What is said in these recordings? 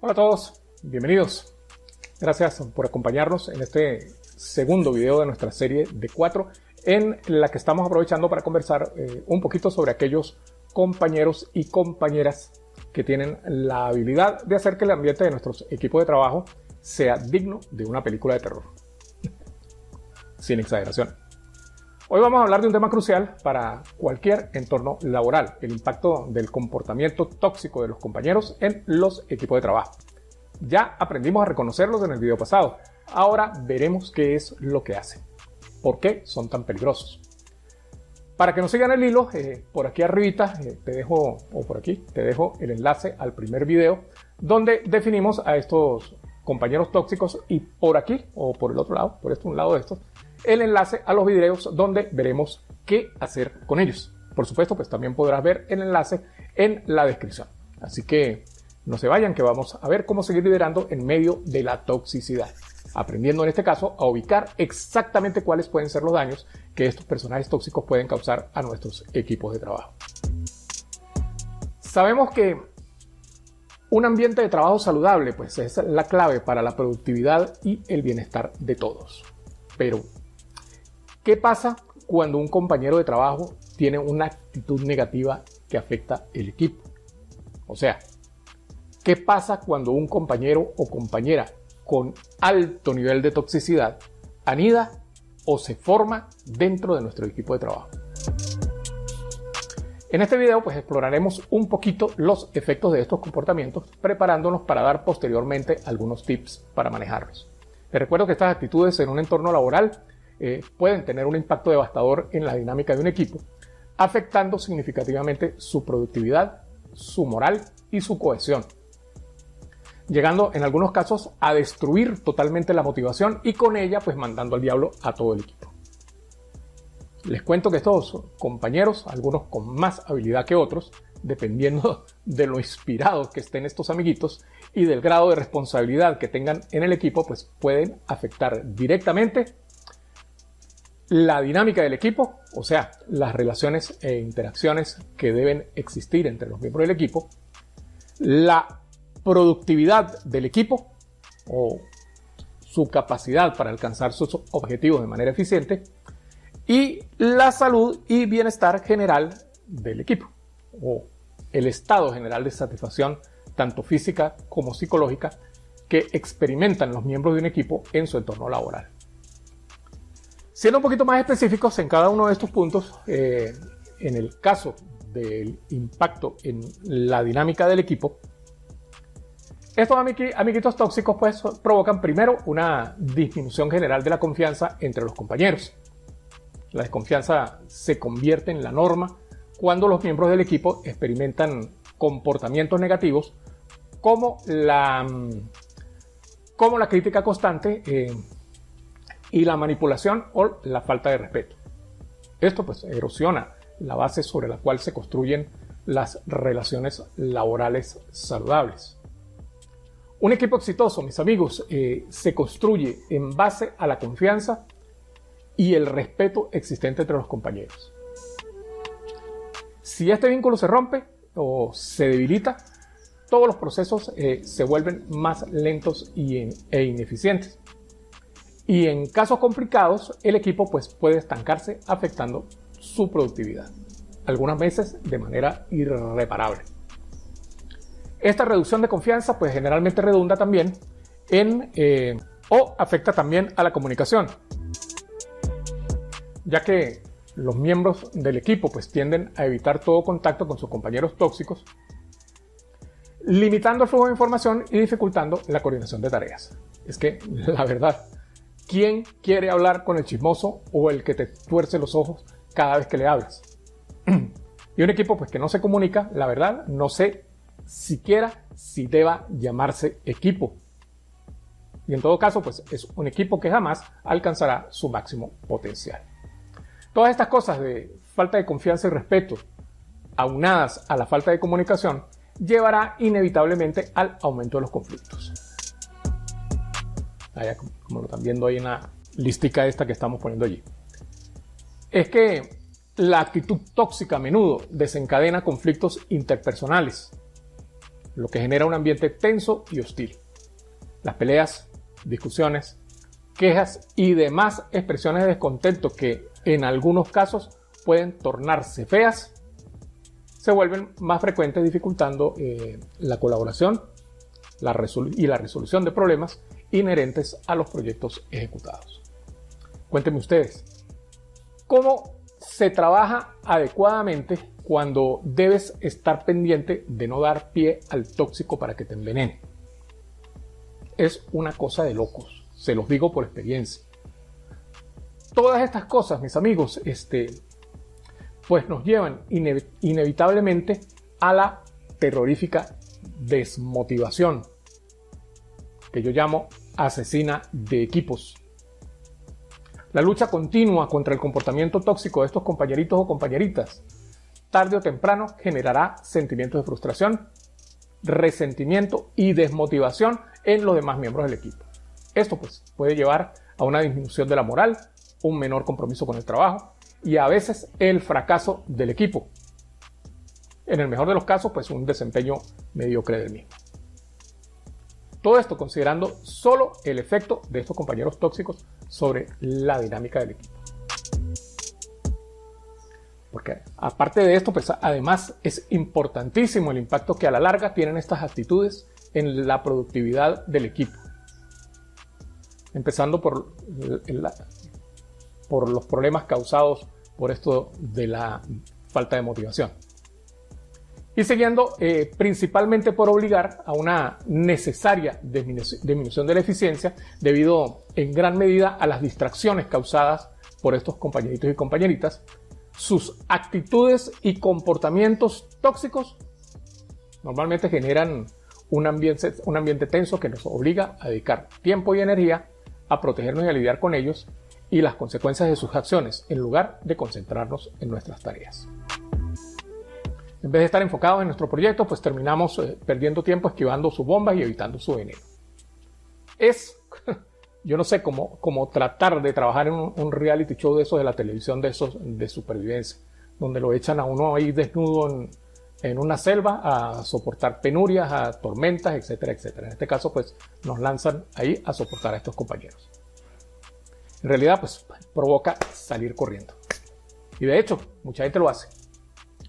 Hola a todos, bienvenidos. Gracias por acompañarnos en este segundo video de nuestra serie de 4 en la que estamos aprovechando para conversar un poquito sobre aquellos compañeros y compañeras que tienen la habilidad de hacer que el ambiente de nuestros equipos de trabajo sea digno de una película de terror. Sin exageración. Hoy vamos a hablar de un tema crucial para cualquier entorno laboral, el impacto del comportamiento tóxico de los compañeros en los equipos de trabajo. Ya aprendimos a reconocerlos en el video pasado, ahora veremos qué es lo que hacen, por qué son tan peligrosos. Para que nos sigan el hilo, por aquí arribita te dejo el enlace al primer video donde definimos a estos compañeros tóxicos y por aquí, o por el otro lado, por un lado de estos, el enlace a los videos donde veremos qué hacer con ellos. Por supuesto, pues también podrás ver el enlace en la descripción. Así que no se vayan, que vamos a ver cómo seguir liderando en medio de la toxicidad. Aprendiendo en este caso a ubicar exactamente cuáles pueden ser los daños que estos personajes tóxicos pueden causar a nuestros equipos de trabajo. Sabemos que un ambiente de trabajo saludable pues es la clave para la productividad y el bienestar de todos. Pero ¿qué pasa cuando un compañero de trabajo tiene una actitud negativa que afecta el equipo? O sea, ¿qué pasa cuando un compañero o compañera con alto nivel de toxicidad anida o se forma dentro de nuestro equipo de trabajo? En este video pues exploraremos un poquito los efectos de estos comportamientos, preparándonos para dar posteriormente algunos tips para manejarlos. Les recuerdo que estas actitudes en un entorno laboral pueden tener un impacto devastador en la dinámica de un equipo, afectando significativamente su productividad, su moral y su cohesión, llegando en algunos casos a destruir totalmente la motivación y con ella pues mandando al diablo a todo el equipo. Les cuento que estos compañeros, algunos con más habilidad que otros, dependiendo de lo inspirados que estén estos amiguitos y del grado de responsabilidad que tengan en el equipo, pues pueden afectar directamente la dinámica del equipo, o sea, las relaciones e interacciones que deben existir entre los miembros del equipo, la productividad del equipo o su capacidad para alcanzar sus objetivos de manera eficiente y la salud y bienestar general del equipo o el estado general de satisfacción tanto física como psicológica que experimentan los miembros de un equipo en su entorno laboral. Siendo un poquito más específicos en cada uno de estos puntos, en el caso del impacto en la dinámica del equipo, estos amiguitos tóxicos pues provocan primero una disminución general de la confianza entre los compañeros. La desconfianza se convierte en la norma cuando los miembros del equipo experimentan comportamientos negativos como la crítica constante y la manipulación o la falta de respeto. Esto pues erosiona la base sobre la cual se construyen las relaciones laborales saludables. Un equipo exitoso, mis amigos, se construye en base a la confianza y el respeto existente entre los compañeros. Si este vínculo se rompe o se debilita, todos los procesos se vuelven más lentos e ineficientes. Y en casos complicados, el equipo pues, puede estancarse afectando su productividad, algunas veces de manera irreparable. Esta reducción de confianza pues, generalmente redunda también o afecta también a la comunicación, ya que los miembros del equipo pues, tienden a evitar todo contacto con sus compañeros tóxicos, limitando el flujo de información y dificultando la coordinación de tareas. Es que, la verdad, ¿quién quiere hablar con el chismoso o el que te tuerce los ojos cada vez que le hablas? Y un equipo pues, que no se comunica, la verdad, no sé siquiera si deba llamarse equipo. Y en todo caso, pues es un equipo que jamás alcanzará su máximo potencial. Todas estas cosas de falta de confianza y respeto, aunadas a la falta de comunicación, llevará inevitablemente al aumento de los conflictos. Allá, como lo están viendo ahí en la listica esta que estamos poniendo allí. Es que la actitud tóxica a menudo desencadena conflictos interpersonales, lo que genera un ambiente tenso y hostil. Las peleas, discusiones, quejas y demás expresiones de descontento que en algunos casos pueden tornarse feas, se vuelven más frecuentes, dificultando la colaboración y la resolución de problemas inherentes a los proyectos ejecutados. Cuéntenme ustedes, ¿cómo se trabaja adecuadamente cuando debes estar pendiente de no dar pie al tóxico para que te envenene? Es una cosa de locos, se los digo por experiencia. Todas estas cosas, mis amigos, pues nos llevan inevitablemente a la terrorífica desmotivación, que yo llamo asesina de equipos. La lucha continua contra el comportamiento tóxico de estos compañeritos o compañeritas, tarde o temprano generará sentimientos de frustración, resentimiento y desmotivación en los demás miembros del equipo. Esto pues puede llevar a una disminución de la moral, un menor compromiso con el trabajo y a veces el fracaso del equipo. En el mejor de los casos, pues un desempeño mediocre del mismo. Todo esto considerando solo el efecto de estos compañeros tóxicos sobre la dinámica del equipo. Porque aparte de esto, pues además es importantísimo el impacto que a la larga tienen estas actitudes en la productividad del equipo. Empezando por los problemas causados por esto de la falta de motivación. Y siguiendo principalmente por obligar a una necesaria disminución de la eficiencia debido en gran medida a las distracciones causadas por estos compañeritos y compañeritas. Sus actitudes y comportamientos tóxicos normalmente generan un ambiente tenso que nos obliga a dedicar tiempo y energía a protegernos y a lidiar con ellos y las consecuencias de sus acciones, en lugar de concentrarnos en nuestras tareas. En vez de estar enfocados en nuestro proyecto, pues terminamos perdiendo tiempo esquivando sus bombas y evitando su veneno. Yo no sé cómo tratar de trabajar en un reality show de esos de la televisión, de supervivencia, donde lo echan a uno ahí desnudo en una selva a soportar penurias, a tormentas, etcétera, etcétera. En este caso, pues nos lanzan ahí a soportar a estos compañeros. En realidad, pues provoca salir corriendo. Y de hecho, mucha gente lo hace.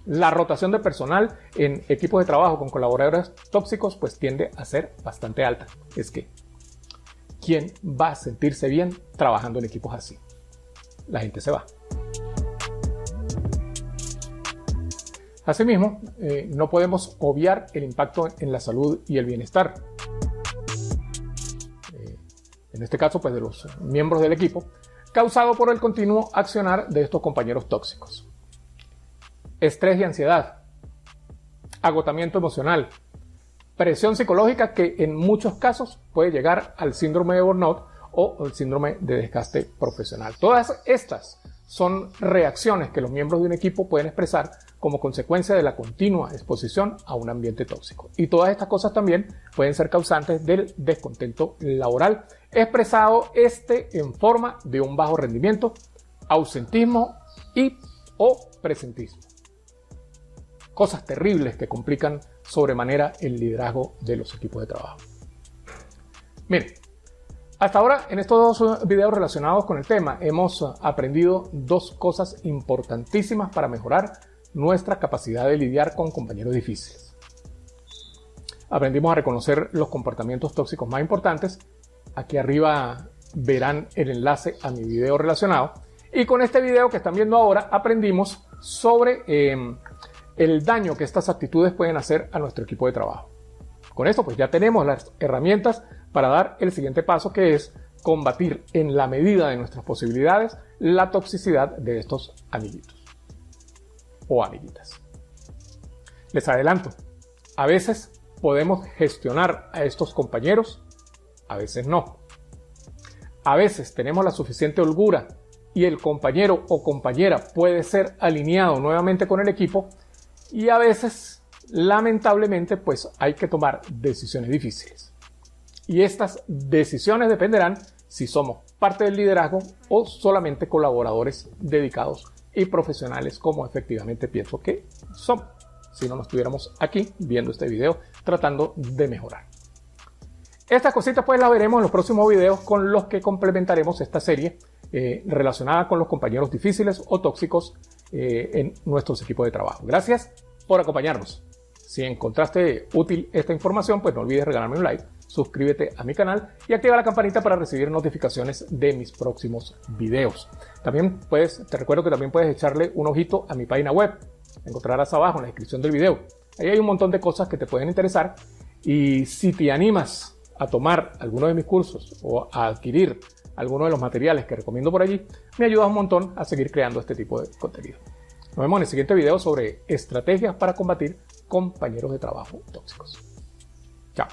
La rotación de personal en equipos de trabajo con colaboradores tóxicos pues tiende a ser bastante alta. Es que, ¿quién va a sentirse bien trabajando en equipos así? La gente se va. Asimismo, no podemos obviar el impacto en la salud y el bienestar. En este caso, pues de los miembros del equipo, causado por el continuo accionar de estos compañeros tóxicos. Estrés y ansiedad, agotamiento emocional, presión psicológica que en muchos casos puede llegar al síndrome de burnout o el síndrome de desgaste profesional. Todas estas son reacciones que los miembros de un equipo pueden expresar como consecuencia de la continua exposición a un ambiente tóxico. Y todas estas cosas también pueden ser causantes del descontento laboral, expresado en forma de un bajo rendimiento, ausentismo o presentismo. Cosas terribles que complican sobremanera el liderazgo de los equipos de trabajo. Miren, hasta ahora en estos dos videos relacionados con el tema hemos aprendido dos cosas importantísimas para mejorar nuestra capacidad de lidiar con compañeros difíciles. Aprendimos a reconocer los comportamientos tóxicos más importantes. Aquí arriba verán el enlace a mi video relacionado. Y con este video que están viendo ahora aprendimos sobre el daño que estas actitudes pueden hacer a nuestro equipo de trabajo. Con esto pues ya tenemos las herramientas para dar el siguiente paso, que es combatir en la medida de nuestras posibilidades la toxicidad de estos amiguitos o amiguitas. Les adelanto, a veces podemos gestionar a estos compañeros, a veces no. A veces tenemos la suficiente holgura y el compañero o compañera puede ser alineado nuevamente con el equipo, y a veces, lamentablemente, pues hay que tomar decisiones difíciles. Y estas decisiones dependerán si somos parte del liderazgo o solamente colaboradores dedicados y profesionales, como efectivamente pienso que somos. si no estuviéramos aquí viendo este video tratando de mejorar. Estas cositas pues las veremos en los próximos videos con los que complementaremos esta serie relacionada con los compañeros difíciles o tóxicos en nuestros equipos de trabajo. Gracias por acompañarnos. Si encontraste útil esta información, pues no olvides regalarme un like, suscríbete a mi canal y activa la campanita para recibir notificaciones de mis próximos videos. También te recuerdo que también puedes echarle un ojito a mi página web. Encontrarás abajo en la descripción del video. Ahí hay un montón de cosas que te pueden interesar y si te animas a tomar alguno de mis cursos o a adquirir alguno de los materiales que recomiendo por allí, me ayudas un montón a seguir creando este tipo de contenido. Nos vemos en el siguiente video sobre estrategias para combatir compañeros de trabajo tóxicos. Chao.